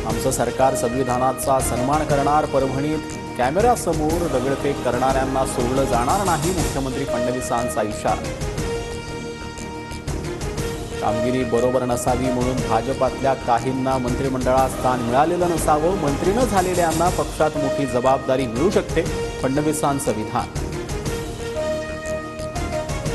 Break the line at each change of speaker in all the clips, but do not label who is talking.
आमचं सरकार संविधानाचा सन्मान करणार, परभणीत कॅमेऱ्यासमोर दगडफेक करणाऱ्यांना सोडलं जाणार नाही, मुख्यमंत्री फडणवीसांचा इशारा. कामगिरी बरोबर नसावी म्हणून भाजपातल्या काहींना मंत्रिमंडळात स्थान मिळालेलं नसावं, मंत्री न झालेल्यांना पक्षात मोठी जबाबदारी मिळू शकते, फडणवीसांचं विधान.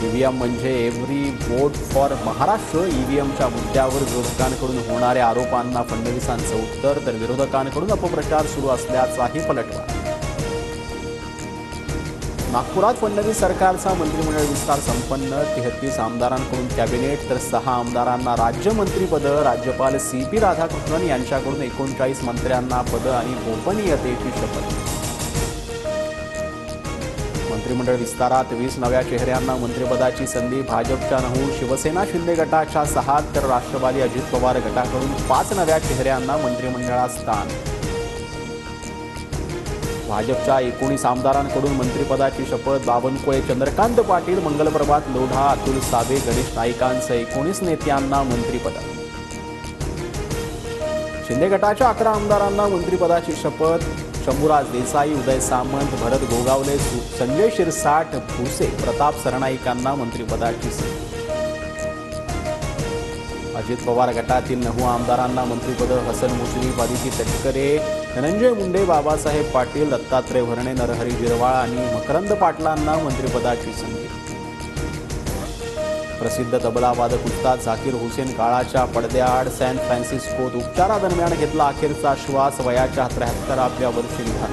ईव्हीएम म्हणजे एव्हरी वोट फॉर महाराष्ट्र. ईव्हीएमच्या मुद्द्यावर विरोधकांकडून होणाऱ्या आरोपांना फडणवीसांचं उत्तर, तर विरोधकांकडून अपप्रचार सुरू असल्याचाही पलटवार. नागपुरात फडणवीस सरकारचा मंत्रिमंडळ विस्तार संपन्न. 33 आमदारांकडून कॅबिनेट, तर 6 आमदारांना राज्यमंत्रीपदं. राज्यपाल CP राधाकृष्णन यांच्याकडून 39 मंत्र्यांना पदं आणि गोपनीयतेची शपथ. मंत्रिमंडळ विस्तारात 20 नव्या चेहऱ्यांना मंत्रिपदाची संधी. भाजपच्या 9, शिवसेना शिंदे गटाच्या 6, तर राष्ट्रवादी अजित पवार गटाकडून 5 नव्या चेहऱ्यांना मंत्रिमंडळात स्थान. भाजपच्या 19 आमदारांकडून मंत्रिपदाची शपथ. बावनकुळे, चंद्रकांत पाटील, मंगलप्रभात लोढा, अतुल सावे, गणेश नाईकांसह 19 नेत्यांना मंत्रिपद. शिंदे गटाच्या 11 आमदारांना मंत्रिपदाची शपथ. शंभूराज देसाई, उदय सामंत, भरत गोगावले, संजय शिरसाट, भुसे, प्रताप सरनाईकांना मंत्रिपदाची संधी. अजित पवार गटातील 9 आमदारांना मंत्रिपद. हसन मुश्रीफ, आदिती तटकरे, धनंजय मुंडे, बाबासाहेब पाटील, दत्तात्रय भरणे, नरहरी झिरवाळ आणि मकरंद पाटलांना मंत्रिपदाची संधी. प्रसिद्ध तबलावादक उस्ताद झाकीर हुसेन काळाच्या पडद्याआड. सॅन फ्रान्सिस्कोत उपचारादरम्यान घेतला अखेरचा श्वास. वयाच्या 73व्या वर्षी निधन.